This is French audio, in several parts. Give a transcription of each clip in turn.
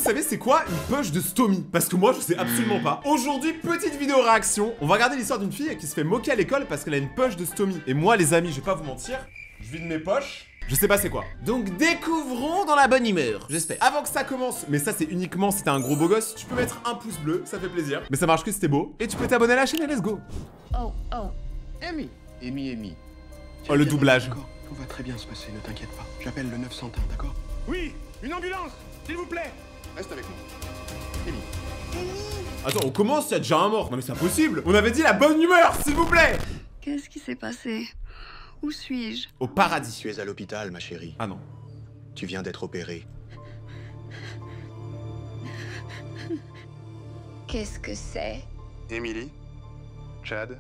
savez c'est quoi une poche de stomie? Parce que moi je sais absolument pas. Aujourd'hui, petite vidéo réaction. On va regarder l'histoire d'une fille qui se fait moquer à l'école parce qu'elle a une poche de stomie. Et moi les amis, je vais pas vous mentir, je vide mes poches. Je sais pas c'est quoi. Donc découvrons dans la bonne humeur, j'espère. Avant que ça commence, mais ça c'est uniquement si t'es un gros beau gosse, tu peux mettre un pouce bleu, ça fait plaisir. Mais ça marche que si t'es beau. Et tu peux t'abonner à la chaîne et let's go. Oh. Amy. Oh le doublage. D'accord, tout va très bien se passer, ne t'inquiète pas. J'appelle le 901, d'accord? Oui, une ambulance, s'il vous plaît. Reste avec moi. Amy. Attends, on commence, il y a déjà un mort. Non mais c'est impossible. On avait dit la bonne humeur, s'il vous plaît. Qu'est-ce qui s'est passé? Où suis-je? Au paradis. Tu es à l'hôpital, ma chérie. Ah non. Tu viens d'être opérée. Qu'est-ce que c'est? Émilie, Chad,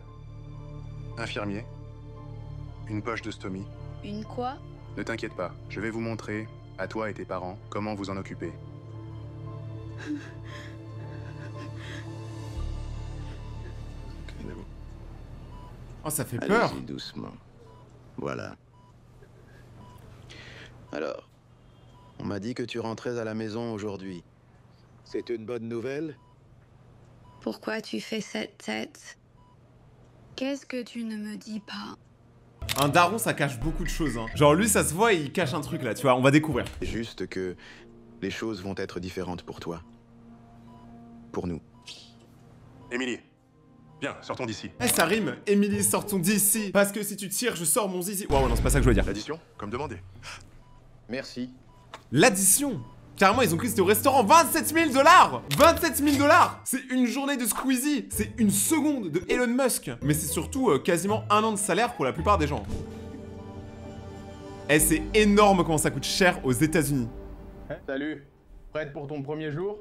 infirmier, une poche de stomie. Une quoi? Ne t'inquiète pas, je vais vous montrer, à toi et tes parents, comment vous en occuper. Oh ça fait peur. Allez-y doucement. Voilà. Alors, on m'a dit que tu rentrais à la maison aujourd'hui. C'est une bonne nouvelle? Pourquoi tu fais cette tête? Qu'est-ce que tu ne me dis pas? Un daron ça cache beaucoup de choses hein. Genre lui ça se voit il cache un truc là, tu vois, on va découvrir. Juste que les choses vont être différentes pour toi. Pour nous. Émilie, viens, sortons d'ici. Eh ça rime, Émilie sortons d'ici. Parce que si tu tires je sors mon zizi. Waouh non c'est pas ça que je voulais dire. L'addition, comme demandé. Merci. L'addition. Carrément ils ont cru que c'était au restaurant. 27 000 $. 27 000 $. C'est une journée de Squeezie. C'est une seconde de Elon Musk. Mais c'est surtout quasiment un an de salaire pour la plupart des gens. Eh c'est énorme comment ça coûte cher aux États-Unis. Salut, prête pour ton premier jour?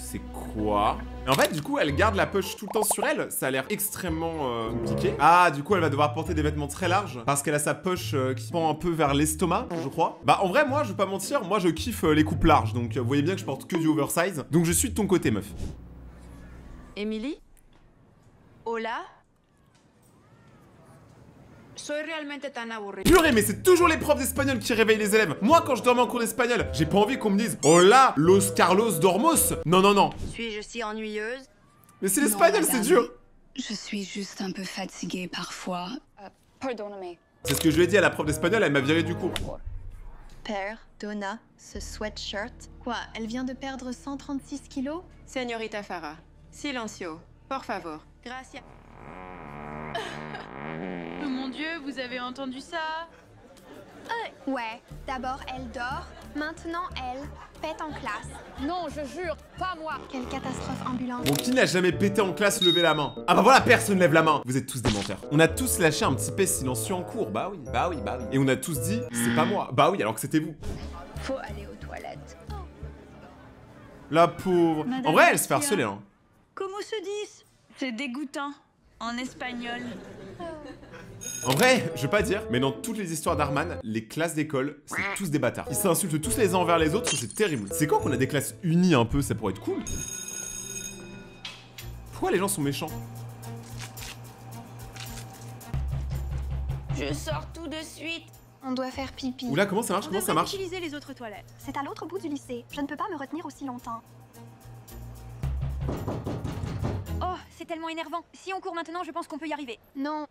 C'est quoi? Et en fait, du coup, elle garde la poche tout le temps sur elle. Ça a l'air extrêmement compliqué. Ah, du coup, elle va devoir porter des vêtements très larges parce qu'elle a sa poche qui pend un peu vers l'estomac, je crois. Bah, en vrai, moi, je vais pas mentir, moi, je kiffe les coupes larges. Donc, vous voyez bien que je porte que du oversize. Donc, je suis de ton côté, meuf. Emily? Hola? Soy realmente tan aburrida. Purée, mais c'est toujours les profs d'espagnol qui réveillent les élèves. Moi, quand je dormais en cours d'espagnol, j'ai pas envie qu'on me dise Hola, los Carlos Dormos. Non, non, non. Suis-je si ennuyeuse? Mais c'est l'espagnol, c'est madame. dur. Je suis juste un peu fatiguée parfois. Pardonnez-moi. C'est ce que je lui ai dit à la prof d'espagnol, elle m'a viré du cours. Perdona, ce sweatshirt. Quoi, elle vient de perdre 136 kilos? Señorita Farah, silencio, por favor. Gracias. Oh mon Dieu, vous avez entendu ça? Ouais, d'abord elle dort, maintenant elle pète en classe. Non, je jure, pas moi. Quelle catastrophe ambulante. Bon, qui n'a jamais pété en classe, levez la main. Ah bah voilà, personne lève la main. Vous êtes tous des menteurs. On a tous lâché un petit P silencieux en cours. Bah oui, bah oui, bah oui. Et on a tous dit, c'est pas moi. Bah oui, alors que c'était vous. Faut aller aux toilettes. La pauvre. Madame En vrai, elle se fait Garcia. harceler, hein. Comment se dit? C'est dégoûtant. En espagnol. En vrai, je vais pas dire, mais dans toutes les histoires d'Arman, les classes d'école, c'est tous des bâtards. Ils s'insultent tous les uns envers les autres, c'est terrible. C'est quand qu'on a des classes unies un peu, ça pourrait être cool. Pourquoi les gens sont méchants? Je sors tout de suite. On doit faire pipi. Oula, comment ça marche? Comment ça marche? Utiliser les autres toilettes. C'est à l'autre bout du lycée. Je ne peux pas me retenir aussi longtemps. Oh, c'est tellement énervant. Si on court maintenant, je pense qu'on peut y arriver. Non.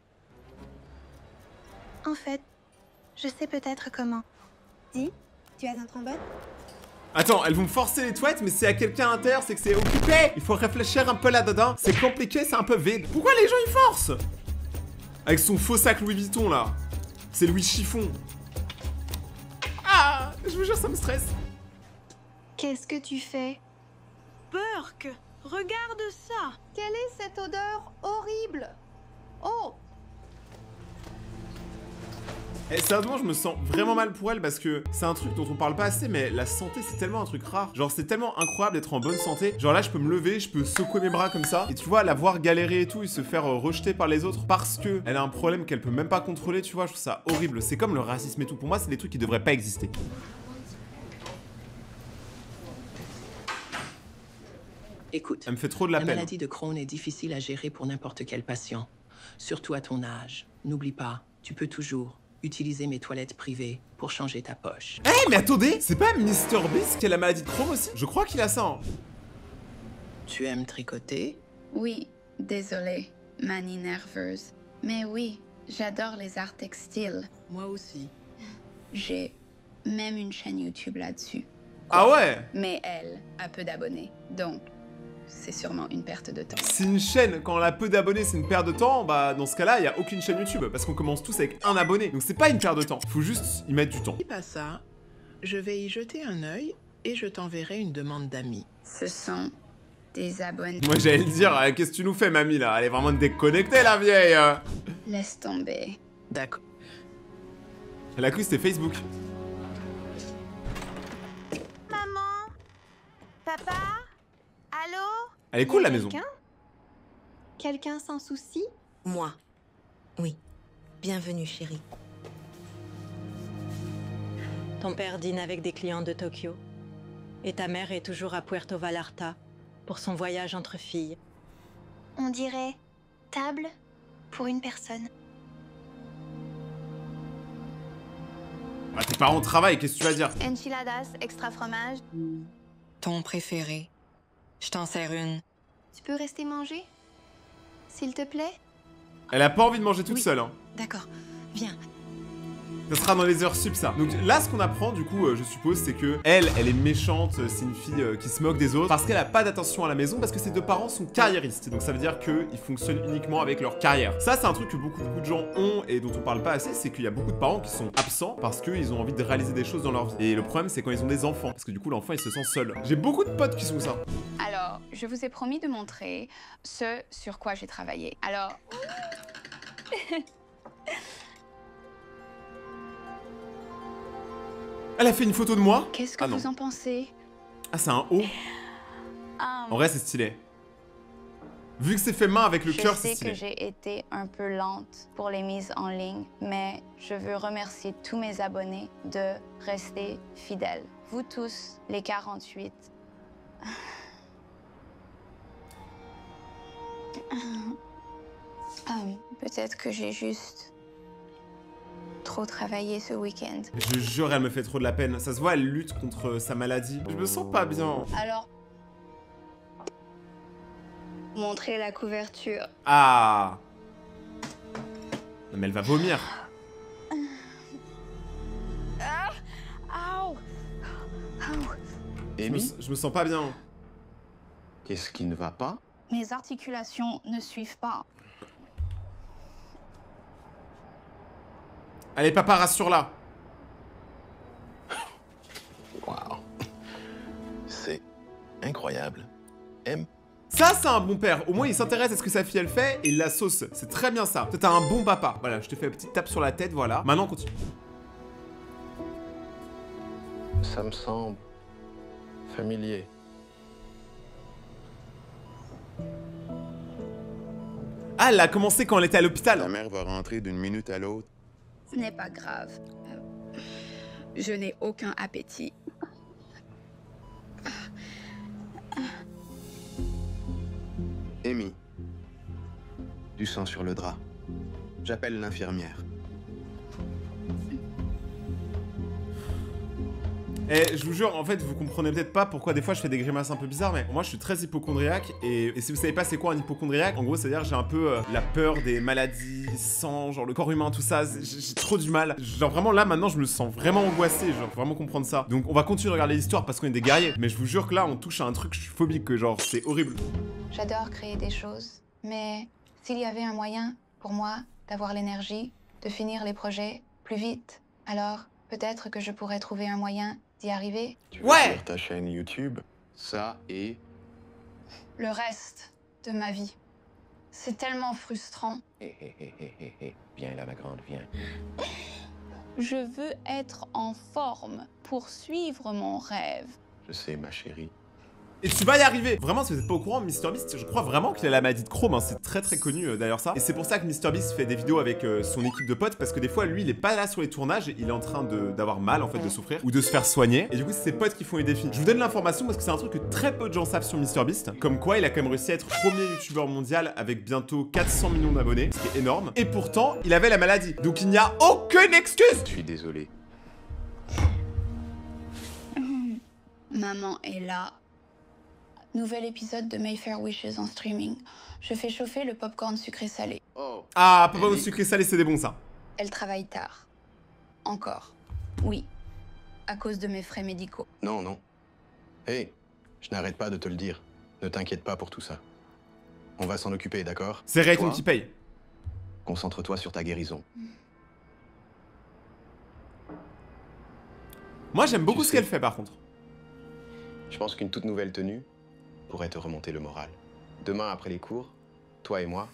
En fait, je sais peut-être comment. Dis, tu as un trombone? Attends, elles vont me forcer les toilettes, mais c'est à quelqu'un à l'intérieur, c'est que c'est occupé. Il faut réfléchir un peu là-dedans. C'est compliqué, c'est un peu vide. Pourquoi les gens ils forcent? Avec son faux sac Louis Vuitton là. C'est Louis Chiffon. Ah, je vous jure, ça me stresse. Qu'est-ce que tu fais? Burk, regarde ça. Quelle est cette odeur horrible? Oh! Et sérieusement, je me sens vraiment mal pour elle parce que c'est un truc dont on parle pas assez, mais la santé, c'est tellement un truc rare. Genre, c'est tellement incroyable d'être en bonne santé. Genre là, je peux me lever, je peux secouer mes bras comme ça. Et tu vois, la voir galérer et tout, et se faire rejeter par les autres parce que elle a un problème qu'elle peut même pas contrôler, tu vois, je trouve ça horrible. C'est comme le racisme et tout. Pour moi, c'est des trucs qui devraient pas exister. Écoute, Elle me fait trop de la la peine. maladie de Crohn est difficile à gérer pour n'importe quel patient, surtout à ton âge. N'oublie pas, tu peux toujours utiliser mes toilettes privées pour changer ta poche. Eh mais attendez, c'est pas Mr Beast qui a la maladie de Crohn aussi? Je crois qu'il a ça. Hein. Tu aimes tricoter? Oui, désolée, manie nerveuse. Mais oui, j'adore les arts textiles. Moi aussi. J'ai même une chaîne YouTube là-dessus. Ah ouais? Mais elle a peu d'abonnés, donc c'est sûrement une perte de temps. Si une chaîne, quand elle a peu d'abonnés, c'est une perte de temps, bah dans ce cas-là, il y a aucune chaîne YouTube, parce qu'on commence tous avec un abonné. Donc c'est pas une perte de temps, faut juste y mettre du temps. Si pas ça, je vais y jeter un œil et je t'enverrai une demande d'amis. Ce sont des abonnés. Moi j'allais le dire, qu'est-ce que tu nous fais mamie là? Elle est vraiment déconnectée la vieille. Laisse tomber. D'accord. Elle a cru que c'était Facebook. Maman? Papa? Allô? Elle est cool la maison. Quelqu'un sans souci? Moi. Oui. Bienvenue, chérie. Ton père dîne avec des clients de Tokyo. Et ta mère est toujours à Puerto Vallarta pour son voyage entre filles. On dirait table pour une personne. Ah, tes parents travaillent, qu'est-ce que tu vas dire? Enchiladas, extra fromage. Ton préféré. Je t'en sers une. Tu peux rester manger? S'il te plaît? Elle a pas envie de manger toute Oui. seule. Hein. D'accord. Viens. Ça sera dans les heures sup ça. Donc là ce qu'on apprend du coup je suppose c'est que elle est méchante, c'est une fille qui se moque des autres parce qu'elle a pas d'attention à la maison parce que ses deux parents sont carriéristes. Donc ça veut dire qu'ils fonctionnent uniquement avec leur carrière. Ça c'est un truc que beaucoup de gens ont et dont on parle pas assez, c'est qu'il y a beaucoup de parents qui sont absents parce qu'ils ont envie de réaliser des choses dans leur vie. Et le problème c'est quand ils ont des enfants parce que du coup l'enfant il se sent seul. J'ai beaucoup de potes qui sont ça. Alors, je vous ai promis de montrer ce sur quoi j'ai travaillé. Alors... Elle a fait une photo de moi? Qu'est-ce que non. vous en pensez? Ah c'est un haut? En vrai c'est stylé. Vu que c'est fait main avec le cœur, c'est Je sais stylé. que j'ai été un peu lente pour les mises en ligne, mais je veux remercier tous mes abonnés de rester fidèles. Vous tous, les 48. Peut-être que j'ai juste trop travaillé ce week-end. Je jure, elle me fait trop de la peine. Ça se voit, elle lutte contre sa maladie. Je me sens pas bien. Alors, montrer la couverture. Ah. Non mais elle va vomir. Je me sens pas bien. Qu'est-ce qui ne va pas? Mes articulations ne suivent pas. Allez papa, rassure-la. Waouh. C'est incroyable. Ça, c'est un bon père. Au moins, il s'intéresse à ce que sa fille, elle fait et il la sauce. C'est très bien ça. Toi, t'as un bon papa. Voilà, je te fais une petite tape sur la tête, voilà. Maintenant, on continue. Ça me semble familier. Ah, elle a commencé quand elle était à l'hôpital. Ta mère va rentrer d'une minute à l'autre. Ce n'est pas grave. Je n'ai aucun appétit. Amy. Du sang sur le drap. J'appelle l'infirmière. Et je vous jure, en fait, vous comprenez peut-être pas pourquoi des fois je fais des grimaces un peu bizarres, mais moi je suis très hypocondriaque. Et si vous savez pas c'est quoi un hypocondriaque, en gros, c'est-à-dire j'ai un peu la peur des maladies, des sangs, genre le corps humain, tout ça. J'ai trop du mal. Genre vraiment là, maintenant, je me sens vraiment angoissé. Genre, faut vraiment comprendre ça. Donc, on va continuer de regarder l'histoire parce qu'on est des guerriers. Mais je vous jure que là, on touche à un truc, je suis phobique, que genre, c'est horrible. J'adore créer des choses, mais s'il y avait un moyen pour moi d'avoir l'énergie, de finir les projets plus vite, alors peut-être que je pourrais trouver un moyen d'y arriver. Tu veux dire ta chaîne YouTube? Ça et... Le reste de ma vie. C'est tellement frustrant. Viens là, ma grande, viens. Je veux être en forme pour suivre mon rêve. Je sais, ma chérie. Et tu vas y arriver. Vraiment, si vous n'êtes pas au courant, MrBeast, je crois vraiment qu'il a la maladie de Chrome, hein. C'est très connu d'ailleurs ça. Et c'est pour ça que MrBeast fait des vidéos avec son équipe de potes, parce que des fois, lui, il est pas là sur les tournages, il est en train d'avoir mal, en fait, de souffrir, ou de se faire soigner. Et du coup, c'est ses potes qui font les défis. Je vous donne l'information parce que c'est un truc que très peu de gens savent sur MrBeast. Comme quoi, il a quand même réussi à être premier youtubeur mondial avec bientôt 400 millions d'abonnés, ce qui est énorme. Et pourtant, il avait la maladie. Donc il n'y a aucune excuse. Je suis désolé. Maman est là. Nouvel épisode de Mayfair Wishes en streaming. Je fais chauffer le popcorn sucré-salé. Ah, popcorn sucré-salé, c'est des bons ça. Elle travaille tard. Encore. Oui. À cause de mes frais médicaux. Non, non. Hé, je n'arrête pas de te le dire. Ne t'inquiète pas pour tout ça. On va s'en occuper, d'accord? C'est Rayton qui paye. Concentre-toi sur ta guérison. Moi, j'aime beaucoup ce qu'elle fait, par contre. Je pense qu'une toute nouvelle tenue pourrait te remonter le moral. Demain, après les cours, toi et moi,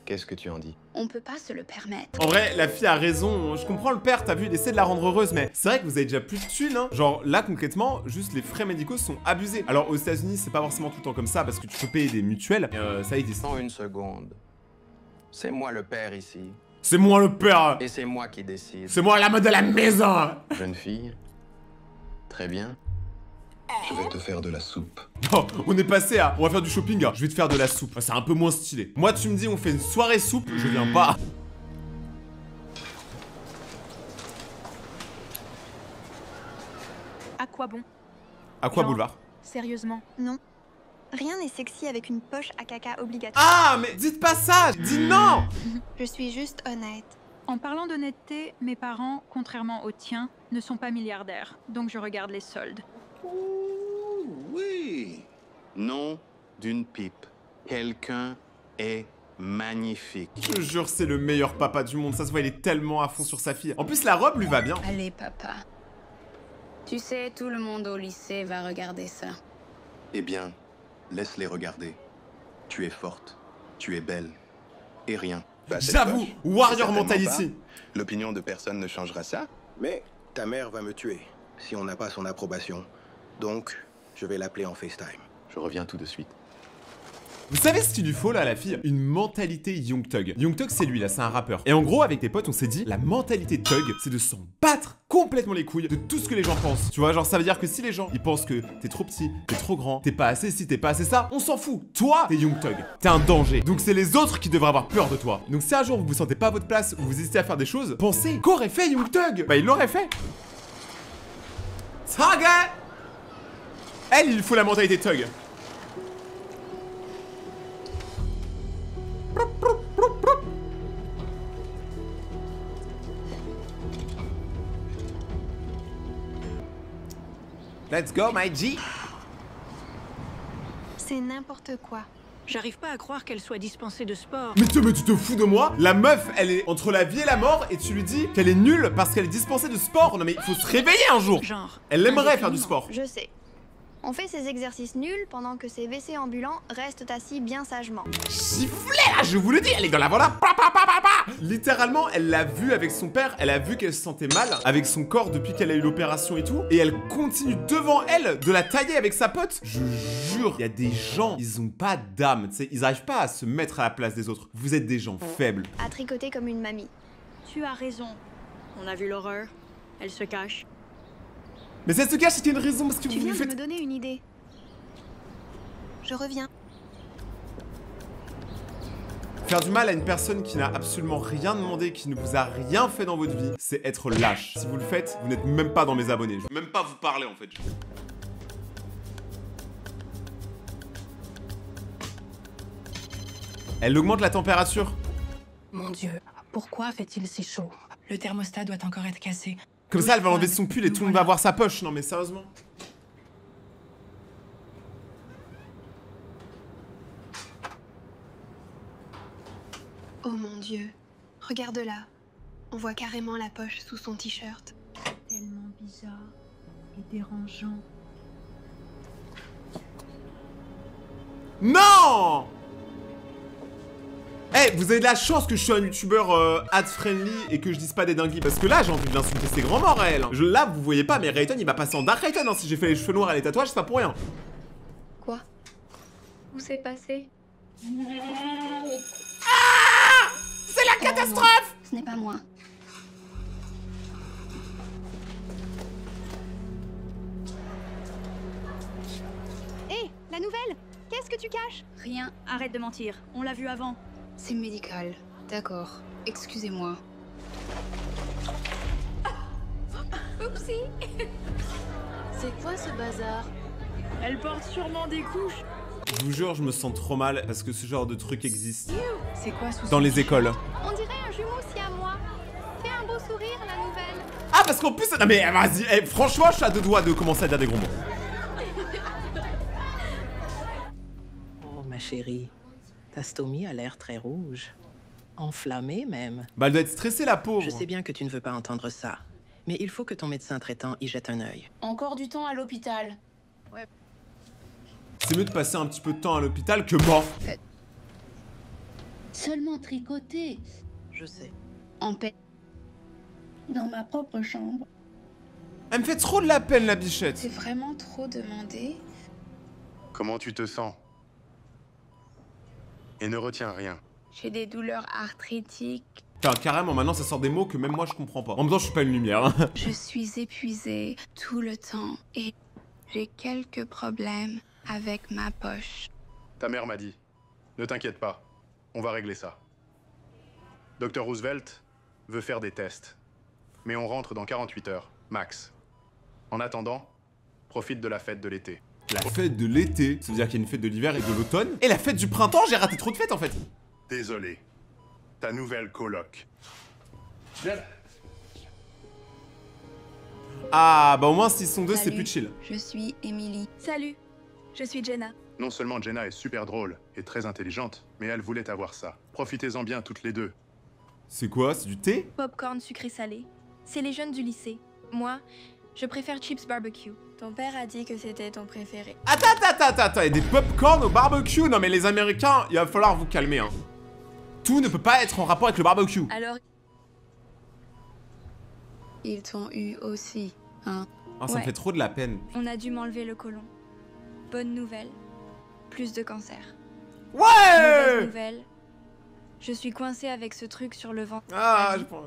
qu'est-ce que tu en dis? On peut pas se le permettre. En vrai, la fille a raison. Je comprends le père, t'as vu, il essaie de la rendre heureuse, mais c'est vrai que vous avez déjà plus de thunes, hein. Genre, là, concrètement, juste les frais médicaux sont abusés. Alors, aux États-Unis, c'est pas forcément tout le temps comme ça, parce que tu peux payer des mutuelles. Ça existe. Attends une seconde. C'est moi le père ici. C'est moi le père. Et c'est moi qui décide. C'est moi l'âme de la maison. Jeune fille. Très bien. Je vais te faire de la soupe. Oh, on est passé à... On va faire du shopping, hein. Je vais te faire de la soupe. C'est un peu moins stylé. Moi, tu me dis, on fait une soirée soupe, je viens pas. À quoi bon? À quoi Genre, boulevard? Sérieusement? Non. Rien n'est sexy avec une poche à caca obligatoire. Ah, mais dites pas ça. Dis non. Je suis juste honnête. En parlant d'honnêteté, mes parents, contrairement aux tiens, ne sont pas milliardaires. Donc je regarde les soldes. Oui. Nom d'une pipe. Quelqu'un est magnifique. Je te jure, c'est le meilleur papa du monde. Ça se voit, il est tellement à fond sur sa fille. En plus, la robe lui va bien. Allez, papa. Tu sais, tout le monde au lycée va regarder ça. Eh bien, laisse-les regarder. Tu es forte, tu es belle, et rien. J'avoue, warrior mentality. L'opinion de personne ne changera ça. Mais ta mère va me tuer si on n'a pas son approbation. Donc, je vais l'appeler en FaceTime. Je reviens tout de suite. Vous savez ce qu'il lui faut là, la fille? Une mentalité Young Thug. Young Thug, c'est lui là, c'est un rappeur. Et en gros, avec tes potes, on s'est dit, la mentalité de Thug, c'est de s'en battre complètement les couilles de tout ce que les gens pensent. Tu vois, genre ça veut dire que si les gens, ils pensent que t'es trop petit, t'es trop grand, t'es pas assez ci, t'es pas assez ça, on s'en fout. Toi, t'es Young Thug. T'es un danger. Donc c'est les autres qui devraient avoir peur de toi. Donc si un jour vous vous sentez pas à votre place ou vous hésitez à faire des choses, pensez qu'aurait fait Young Thug? Bah il l'aurait fait. Thug. Elle, il lui faut la mentalité Thug. Let's go, my G. C'est n'importe quoi. J'arrive pas à croire qu'elle soit dispensée de sport. Mais tu te fous de moi? La meuf, elle est entre la vie et la mort et tu lui dis qu'elle est nulle parce qu'elle est dispensée de sport. Non mais il faut se réveiller un jour. Genre. Elle aimerait faire du sport. Je sais. On fait ces exercices nuls pendant que ces WC ambulants restent assis bien sagement. Sifflez là, je vous le dis, elle est dans la voilà. Littéralement, elle l'a vu avec son père, elle a vu qu'elle se sentait mal avec son corps depuis qu'elle a eu l'opération et tout. Et elle continue devant elle de la tailler avec sa pote. Je jure, il y a des gens, ils ont pas d'âme, tu sais, ils arrivent pas à se mettre à la place des autres. Vous êtes des gens faibles. À tricoter comme une mamie. Tu as raison. On a vu l'horreur. Elle se cache. Mais ça se cache, c'était une raison parce que Tu vous viens lui de faites... me donner une idée. Je reviens. Faire du mal à une personne qui n'a absolument rien demandé, qui ne vous a rien fait dans votre vie, c'est être lâche. Si vous le faites, vous n'êtes même pas dans mes abonnés. Je vais même pas vous parler en fait. Elle augmente la température. Mon Dieu, pourquoi fait-il si chaud? Le thermostat doit encore être cassé. Comme ça, elle va enlever son pull et tout le monde va voir sa poche. Non mais sérieusement. Oh mon Dieu. Regarde là. On voit carrément la poche sous son t-shirt. Tellement bizarre et dérangeant. Non! Eh, vous avez de la chance que je suis un youtubeur ad-friendly et que je dise pas des dingueries. Parce que là, j'ai envie de l'insulter ses grands morts à elle. Là, vous voyez pas, mais Rayton, il m'a passé en Dark Rayton. Hein. Si j'ai fait les cheveux noirs et les tatouages, c'est pas pour rien. où c'est passé? Ah! C'est la catastrophe! Ce n'est pas moi. Hé, la nouvelle! Qu'est-ce que tu caches? Rien, arrête de mentir. On l'a vu avant. C'est médical. D'accord. Excusez-moi. Oupsie! C'est quoi ce bazar? Elle porte sûrement des couches. Je vous jure, je me sens trop mal parce que ce genre de truc existe. C'est quoi sous dans les écoles. On dirait un jumeau si à moi. Fais un beau sourire, la nouvelle. Ah, parce qu'en plus... Non mais vas-y, eh, franchement, je suis à deux doigts de commencer à dire des gros mots. Oh, ma chérie, ta stomie a l'air très rouge. Enflammée, même. Bah, elle doit être stressée, la pauvre. Je sais bien que tu ne veux pas entendre ça, mais il faut que ton médecin traitant y jette un œil. Encore du temps à l'hôpital. Ouais. C'est mieux de passer un petit peu de temps à l'hôpital que mort. Seulement tricoter. Je sais. En paix. Dans ma propre chambre. Elle me fait trop de la peine, la bichette. C'est vraiment trop demandé. Comment tu te sens? Et ne retiens rien. J'ai des douleurs arthritiques. Putain, carrément, maintenant ça sort des mots que même moi je comprends pas. En même temps, je suis pas une lumière. Hein. Je suis épuisée tout le temps et j'ai quelques problèmes avec ma poche. Ta mère m'a dit, ne t'inquiète pas, on va régler ça. Dr Roosevelt veut faire des tests, mais on rentre dans 48 heures, max. En attendant, profite de la fête de l'été. La fête de l'été, ça veut dire qu'il y a une fête de l'hiver et de l'automne. Et la fête du printemps, j'ai raté trop de fêtes en fait. Désolé, ta nouvelle coloc. Ah, bah au moins s'ils sont deux, c'est Salut, plus chill. Je suis Emily. Salut, je suis Jenna. Non seulement Jenna est super drôle et très intelligente, mais elle voulait avoir ça. Profitez-en bien toutes les deux. C'est quoi? C'est du thé? Popcorn sucré-salé. C'est les jeunes du lycée. Moi, je préfère chips barbecue. Ton père a dit que c'était ton préféré. Attends, il y a des popcorn au barbecue. Non mais les Américains, il va falloir vous calmer hein. Tout ne peut pas être en rapport avec le barbecue. Alors... Ils t'ont eu aussi, hein? Ah, ça me fait trop de la peine. On a dû m'enlever le côlon. Bonne nouvelle. Plus de cancer. Ouais! Mauvaise nouvelle. Je suis coincée avec ce truc sur le ventre. Ah, je prends...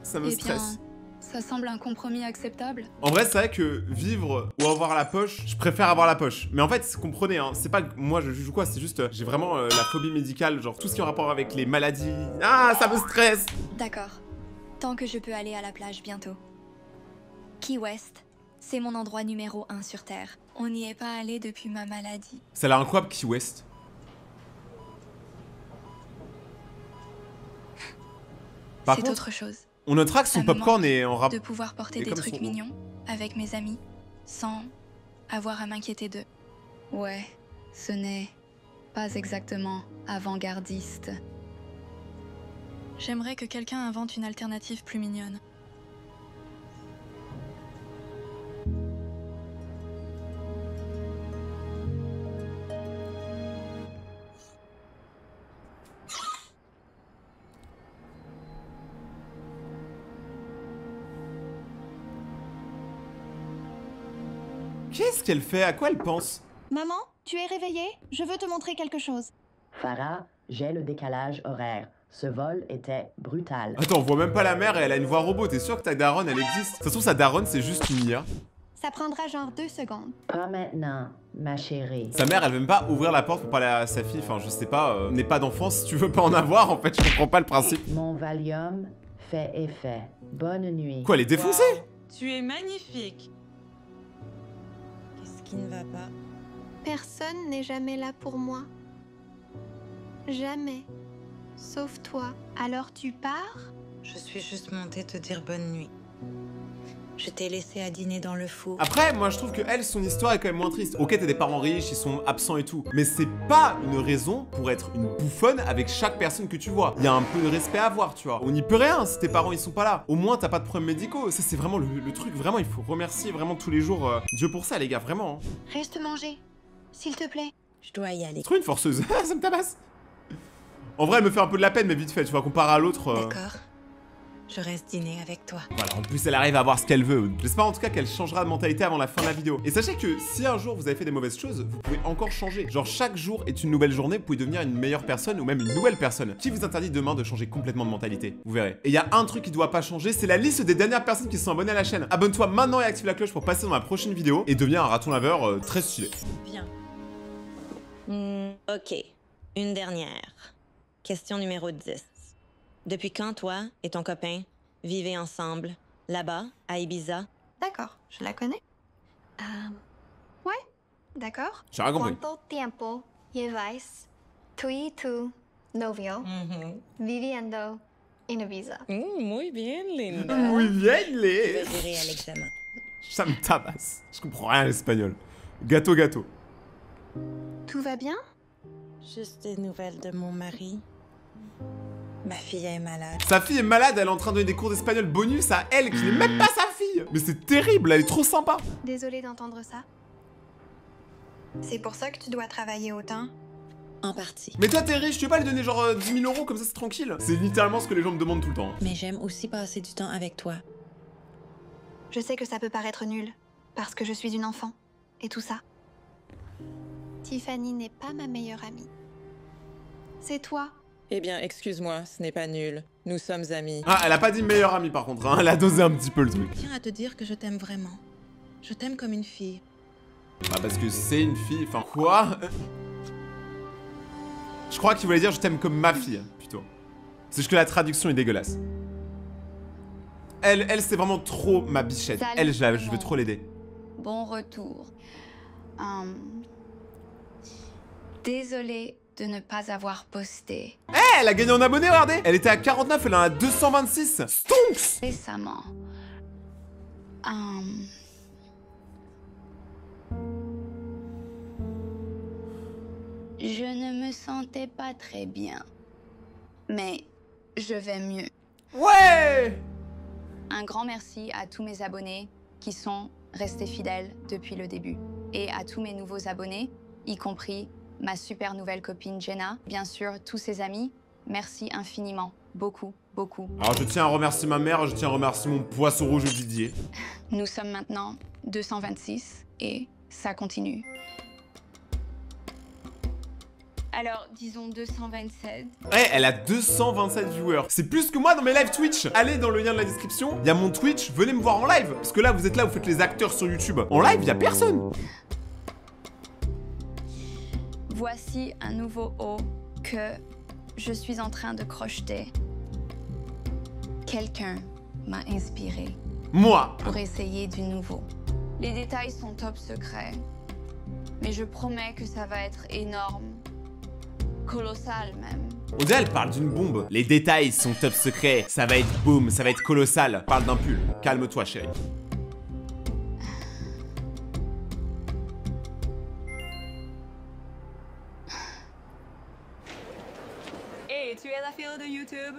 Ça me Eh bien, stresse. ça semble un compromis acceptable. En vrai, c'est vrai que vivre ou avoir la poche, je préfère avoir la poche. Mais en fait, comprenez, hein, c'est pas que moi je juge quoi, c'est juste, j'ai vraiment la phobie médicale, genre tout ce qui est en rapport avec les maladies. Ah, ça me stresse! D'accord. Tant que je peux aller à la plage bientôt. Key West, c'est mon endroit numéro 1 sur Terre. On n'y est pas allé depuis ma maladie. Ça a l'air incroyable, Key West. Par C'est contre, autre chose. on notera que son Ça me popcorn manque est en rapport. de pouvoir porter Et des comme trucs son- mignons avec mes amis sans avoir à m'inquiéter d'eux. Ouais, ce n'est pas exactement avant-gardiste. J'aimerais que quelqu'un invente une alternative plus mignonne. Qu'est-ce qu'elle fait? À quoi elle pense? Maman, tu es réveillée? Je veux te montrer quelque chose. Farah, j'ai le décalage horaire. Ce vol était brutal. Attends, on voit même pas la mère et elle a une voix robot. T'es sûr que ta daronne, elle existe? Ça se trouve, sa daronne, c'est juste une IA. Ça prendra genre 2 secondes. Pas maintenant, ma chérie. Sa mère, elle veut même pas ouvrir la porte pour parler à sa fille. Enfin, je sais pas, n'aie pas d'enfant si tu veux pas en avoir. En fait, je comprends pas le principe. Mon Valium fait effet. Bonne nuit. Quoi, elle est défoncée? Tu es magnifique. Qu'est-ce qui ne va pas? Personne n'est jamais là pour moi. Jamais. Sauf toi. Alors tu pars? Je suis juste montée te dire bonne nuit. Je t'ai laissé à dîner dans le four. Après, moi je trouve que elle, son histoire est quand même moins triste. Ok, t'as des parents riches, ils sont absents et tout. Mais c'est pas une raison pour être une bouffonne avec chaque personne que tu vois. Il y a un peu de respect à avoir, tu vois. On n'y peut rien si tes parents ils sont pas là. Au moins t'as pas de problèmes médicaux. Ça c'est vraiment le truc. Vraiment, il faut remercier vraiment tous les jours Dieu pour ça, les gars, vraiment. Hein. Reste manger, s'il te plaît. Je dois y aller. C'est trop une forceuse. Ça me tabasse. En vrai, elle me fait un peu de la peine, mais vite fait, tu vois, comparé à l'autre. D'accord. je reste dîner avec toi. Voilà, en plus elle arrive à avoir ce qu'elle veut. J'espère en tout cas qu'elle changera de mentalité avant la fin de la vidéo. Et sachez que si un jour vous avez fait des mauvaises choses, vous pouvez encore changer. Genre chaque jour est une nouvelle journée, vous pouvez devenir une meilleure personne ou même une nouvelle personne. Qui vous interdit demain de changer complètement de mentalité? Vous verrez. Et il y a un truc qui doit pas changer, c'est la liste des dernières personnes qui sont abonnées à la chaîne. Abonne-toi maintenant et active la cloche pour passer dans ma prochaine vidéo et devenir un raton laveur très stylé. Bien. Ok. Une dernière. Question numéro 10. Depuis quand toi et ton copain vivez ensemble, là-bas, à Ibiza? D'accord, je la connais. Ouais, d'accord. J'ai rien compris. ¿Cuánto tiempo lleváis tú y tu novio viviendo en Ibiza? Muy bien, Linda. Muy bien, Je vais gérer à l'examen. Ça me tabasse. Je comprends rien à l'espagnol. Gâteau, gâteau. Tout va bien? Juste des nouvelles de mon mari. Ma fille est malade. Sa fille est malade, elle est en train de donner des cours d'espagnol bonus à elle qui n'est même pas sa fille. Mais c'est terrible, elle est trop sympa. Désolée d'entendre ça. C'est pour ça que tu dois travailler autant? En partie. Mais toi t'es riche, tu veux pas lui donner genre 10 000 € comme ça c'est tranquille? C'est littéralement ce que les gens me demandent tout le temps. Mais j'aime aussi passer du temps avec toi. Je sais que ça peut paraître nul, parce que je suis une enfant, et tout ça. Tiffany n'est pas ma meilleure amie. C'est toi. Eh bien, excuse-moi, ce n'est pas nul. Nous sommes amis. Ah, elle a pas dit meilleure amie par contre, hein. Elle a dosé un petit peu le truc. Je tiens à te dire que je t'aime vraiment. Je t'aime comme une fille. Ah, parce que c'est une fille, enfin quoi? Je crois qu'il voulait dire je t'aime comme ma fille, plutôt. C'est juste que la traduction est dégueulasse. Elle c'est vraiment trop ma bichette. Salut, Elle, je veux trop l'aider. Bon retour. Désolée de ne pas avoir posté. Eh, elle a gagné en abonnés, regardez. Elle était à 49, elle en a 226. Stonks. Récemment. Je ne me sentais pas très bien. Mais je vais mieux. Ouais! Un grand merci à tous mes abonnés qui sont restés fidèles depuis le début. Et à tous mes nouveaux abonnés, y compris ma super nouvelle copine Jenna, bien sûr tous ses amis, merci infiniment, beaucoup, beaucoup. Alors je tiens à remercier ma mère, je tiens à remercier mon poisson rouge Didier. Nous sommes maintenant 226 et ça continue. Alors, disons 227. Ouais, elle a 227 viewers. C'est plus que moi dans mes live Twitch. Allez dans le lien de la description, il y a mon Twitch, venez me voir en live. Parce que là, vous êtes là, vous faites les acteurs sur YouTube. En live, il y a personne. Voici un nouveau haut que je suis en train de crocheter. Quelqu'un m'a inspiré. Moi. Pour essayer du nouveau. Les détails sont top secrets. Mais je promets que ça va être énorme. Colossal même. On dirait elle parle d'une bombe. Les détails sont top secrets. Ça va être boom, ça va être colossal. Parle d'un pull. Calme-toi, chérie. Hey, tu es la fille de YouTube?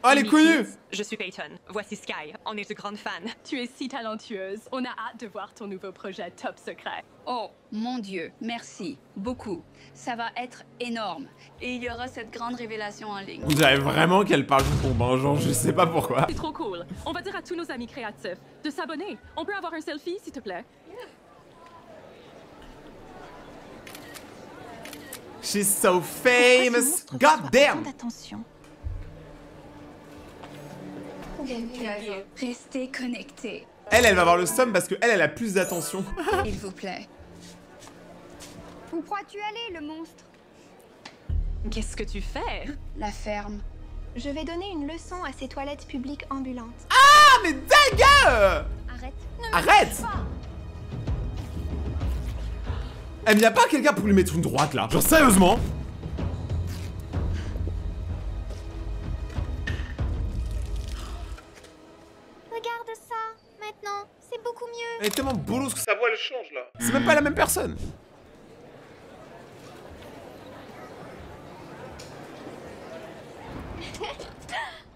Oh, elle est connue! Je suis Peyton. Voici Sky. On est de grandes fans. Tu es si talentueuse. On a hâte de voir ton nouveau projet top secret. Oh, mon Dieu, merci. Beaucoup. Ça va être énorme. Et il y aura cette grande révélation en ligne. On dirait vraiment qu'elle parle d'une bombe, hein, genre je sais pas pourquoi. C'est trop cool. On va dire à tous nos amis créatifs de s'abonner. On peut avoir un selfie, s'il te plaît? She's so famous. God damn! Attention. Restez connectés. Elle va avoir le seum parce que elle a plus d'attention. Il vous plaît. Où crois-tu aller, le monstre? Qu'est-ce que tu fais? La ferme. Je vais donner une leçon à ces toilettes publiques ambulantes. Ah, mais dingue! Arrête. Arrête! Eh, mais y'a pas quelqu'un pour lui mettre une droite là? Genre sérieusement? Regarde ça, maintenant. C'est beaucoup mieux. Elle est tellement bolosse que sa voix elle change là. C'est même pas la même personne.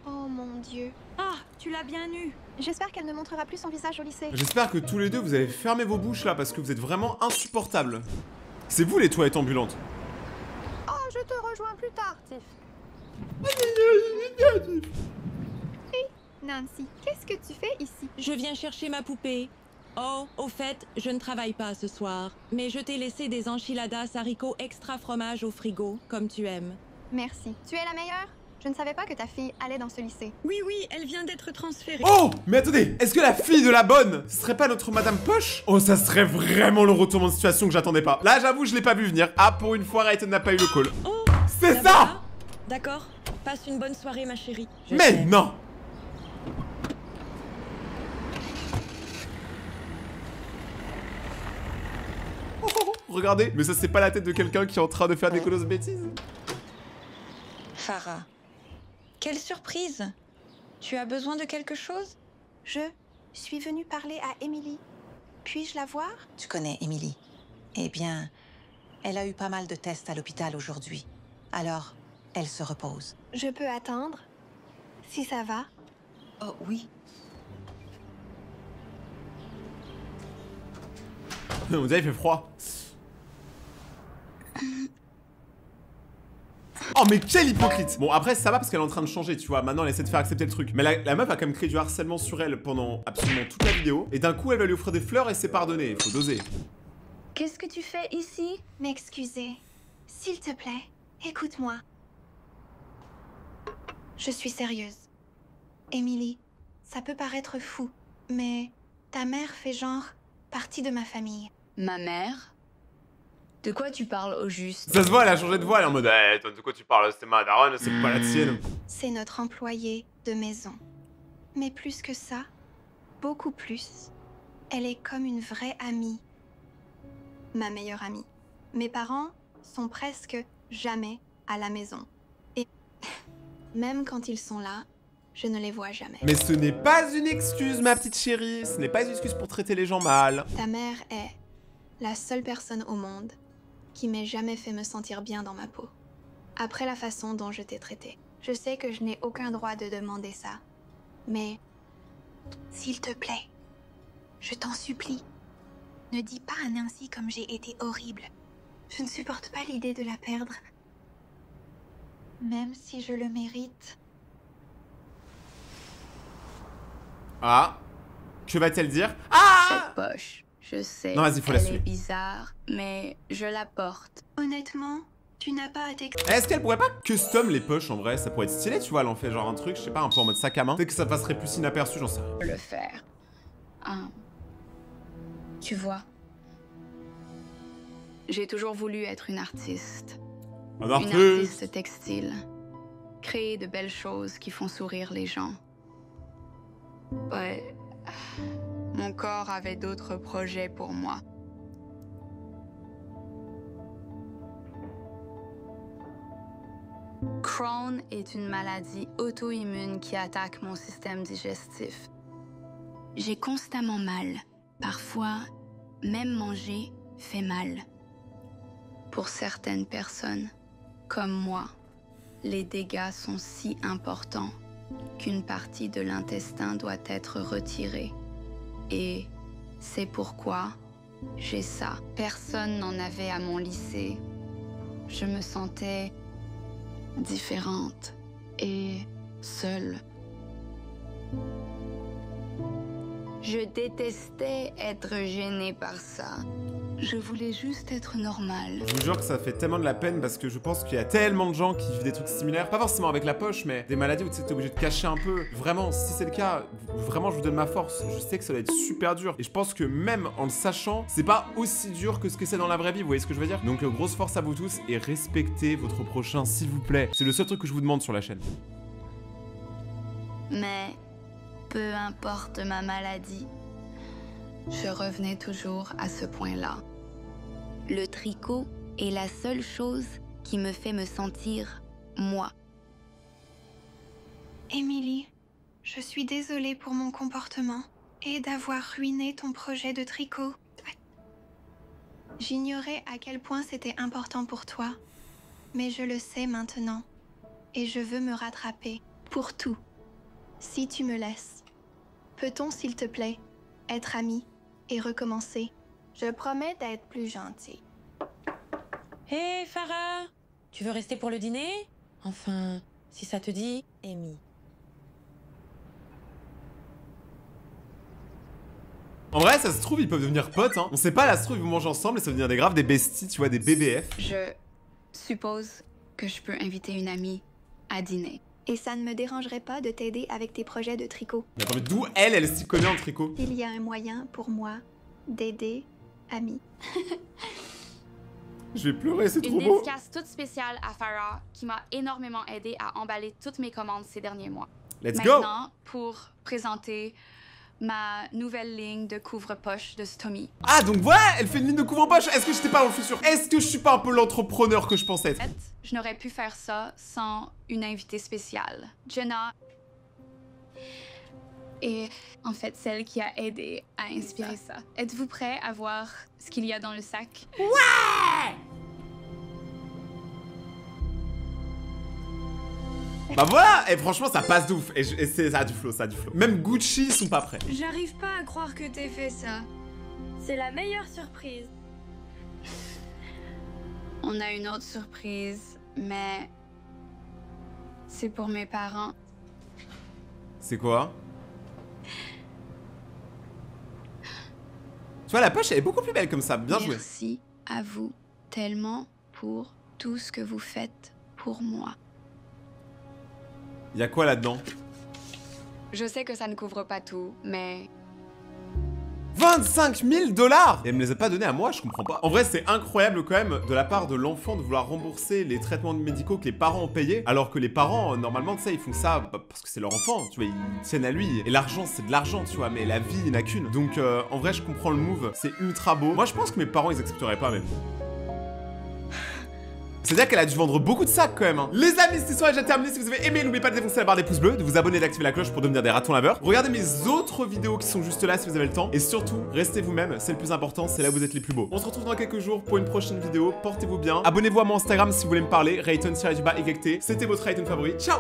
Oh mon Dieu. Ah, tu l'as bien eu. J'espère qu'elle ne montrera plus son visage au lycée. J'espère que tous les deux vous avez fermé vos bouches là parce que vous êtes vraiment insupportables. C'est vous les toilettes ambulantes. Oh, je te rejoins plus tard, Tiff. Nancy, qu'est-ce que tu fais ici? Je viens chercher ma poupée. Oh, au fait, je ne travaille pas ce soir, mais je t'ai laissé des enchiladas haricots extra fromage au frigo, comme tu aimes. Merci. Tu es la meilleure? Je ne savais pas que ta fille allait dans ce lycée. Oui, elle vient d'être transférée. Oh, mais attendez, est-ce que la fille de la bonne, ce serait pas notre Madame Poche? Oh, ça serait vraiment le retournement de situation que j'attendais pas. Là, j'avoue, je l'ai pas vu venir. Ah, pour une fois, Raiden n'a pas eu le call. Oh, c'est ça! D'accord, passe une bonne soirée, ma chérie. Mais non! Regardez, mais ça c'est pas la tête de quelqu'un qui est en train de faire des colosses bêtises. Farah, quelle surprise! Tu as besoin de quelque chose? Je suis venue parler à Emily. Puis-je la voir? Tu connais Emily? Eh bien, elle a eu pas mal de tests à l'hôpital aujourd'hui. Alors, elle se repose. Je peux attendre? Si ça va? Oh oui. On dirait il fait froid. Oh mais quel hypocrite! Bon après ça va parce qu'elle est en train de changer, tu vois, maintenant elle essaie de faire accepter le truc. Mais la meuf a quand même créé du harcèlement sur elle pendant absolument toute la vidéo. Et d'un coup elle va lui offrir des fleurs et c'est pardonné, il faut doser. Qu'est-ce que tu fais ici? M'excuser. S'il te plaît, écoute-moi. Je suis sérieuse. Emily, ça peut paraître fou, mais ta mère fait genre partie de ma famille. Ma mère? De quoi tu parles au juste? Ça se voit, elle a changé de voix, elle est en mode hey, toi, de quoi tu parles? C'est ma daronne, c'est pas la tienne. C'est notre employée de maison. Mais plus que ça, beaucoup plus. Elle est comme une vraie amie. Ma meilleure amie. Mes parents sont presque jamais à la maison. Et même quand ils sont là, je ne les vois jamais. Mais ce n'est pas une excuse, ma petite chérie. Ce n'est pas une excuse pour traiter les gens mal. Ta mère est la seule personne au monde qui m'ait jamais fait me sentir bien dans ma peau. Après la façon dont je t'ai traitée. Je sais que je n'ai aucun droit de demander ça. Mais, s'il te plaît, je t'en supplie, ne dis pas à Nancy comme j'ai été horrible. Je ne supporte pas l'idée de la perdre. Même si je le mérite. Ah, que va-t-elle dire? Ah! Cette poche, je sais, non, vas-y, faut la elle suivre. est bizarre, mais je la porte. Honnêtement, tu n'as pas à t'excuser. Est-ce qu'elle pourrait pas custom les poches en vrai? Ça pourrait être stylé, tu vois, elle en fait genre un truc, je sais pas, un peu en mode sac à main. Peut-être que ça passerait plus inaperçu, j'en sais rien. Le faire. Tu vois, j'ai toujours voulu être une artiste. Un Une artiste textile. Créer de belles choses qui font sourire les gens. Ouais. Mon corps avait d'autres projets pour moi. Crohn est une maladie auto-immune qui attaque mon système digestif. J'ai constamment mal. Parfois, même manger fait mal. Pour certaines personnes, comme moi, les dégâts sont si importants qu'une partie de l'intestin doit être retirée. Et c'est pourquoi j'ai ça. Personne n'en avait à mon lycée. Je me sentais différente et seule. Je détestais être gênée par ça. Je voulais juste être normale. Je vous jure que ça fait tellement de la peine parce que je pense qu'il y a tellement de gens qui vivent des trucs similaires. Pas forcément avec la poche, mais des maladies où tu sais, t'es obligé de cacher un peu. Vraiment, si c'est le cas, vraiment, je vous donne ma force. Je sais que ça va être super dur. Et je pense que même en le sachant, c'est pas aussi dur que ce que c'est dans la vraie vie. Vous voyez ce que je veux dire? Donc, grosse force à vous tous et respectez votre prochain, s'il vous plaît. C'est le seul truc que je vous demande sur la chaîne. Mais peu importe ma maladie, je revenais toujours à ce point-là. Le tricot est la seule chose qui me fait me sentir moi. Emily, je suis désolée pour mon comportement et d'avoir ruiné ton projet de tricot. J'ignorais à quel point c'était important pour toi, mais je le sais maintenant et je veux me rattraper pour tout. Si tu me laisses, peut-on, s'il te plaît, être amis et recommencer? Je promets d'être plus gentille. Hé, Farah! Tu veux rester pour le dîner? Enfin, si ça te dit, Amy. En vrai, ça se trouve, ils peuvent devenir potes, hein. On sait pas, là, ça se trouve, ils vont manger ensemble et ça va devenir des graves, des besties, tu vois, des BBF. Je suppose que je peux inviter une amie à dîner. Et ça ne me dérangerait pas de t'aider avec tes projets de tricot. Mais attends, mais d'où elle s'y connaît en tricot? Il y a un moyen pour moi d'aider Ami. Je vais pleurer, c'est trop Une beau. dédicace toute spéciale à Farah qui m'a énormément aidé à emballer toutes mes commandes ces derniers mois. Let's go! Maintenant, pour présenter ma nouvelle ligne de couvre-poche de Stomy. Ah, donc voilà, elle fait une ligne de couvre-poche. Est-ce que j'étais pas dans le futur? Est-ce que je suis pas un peu l'entrepreneur que je pensais être? Je n'aurais pu faire ça sans une invitée spéciale, Jenna. Et en fait, celle qui a aidé à inspirer ça. Êtes-vous prêts à voir ce qu'il y a dans le sac? Ouais! Bah voilà! Et franchement, ça passe de ouf. Et ça a du flow, ça a du flow. Même Gucci, ils sont pas prêts. J'arrive pas à croire que t'aies fait ça. C'est la meilleure surprise. On a une autre surprise, mais c'est pour mes parents. C'est quoi? Tu vois, la poche, elle est beaucoup plus belle comme ça. Bien joué. Merci à vous tellement pour tout ce que vous faites pour moi. Y'a quoi là-dedans? Je sais que ça ne couvre pas tout, mais... 25 000 $! Et elle me les a pas donnés à moi, je comprends pas. En vrai, c'est incroyable quand même de la part de l'enfant de vouloir rembourser les traitements médicaux que les parents ont payés, alors que les parents, normalement, tu sais, ils font ça parce que c'est leur enfant, tu vois, ils tiennent à lui. Et l'argent, c'est de l'argent, tu vois, mais la vie, il n'y en a qu'une. Donc, en vrai, je comprends le move, c'est ultra beau. Moi, je pense que mes parents, ils accepteraient pas, même. C'est-à-dire qu'elle a dû vendre beaucoup de sacs quand même, hein. Les amis, cette histoire est déjà terminée. Si vous avez aimé, n'oubliez pas de défoncer la barre des pouces bleus, de vous abonner et d'activer la cloche pour devenir des ratons laveurs. Regardez mes autres vidéos qui sont juste là si vous avez le temps. Et surtout, restez vous-même, c'est le plus important, c'est là où vous êtes les plus beaux. On se retrouve dans quelques jours pour une prochaine vidéo. Portez-vous bien. Abonnez-vous à mon Instagram si vous voulez me parler. Rayton_égecté. C'était votre Rayton favori. Ciao!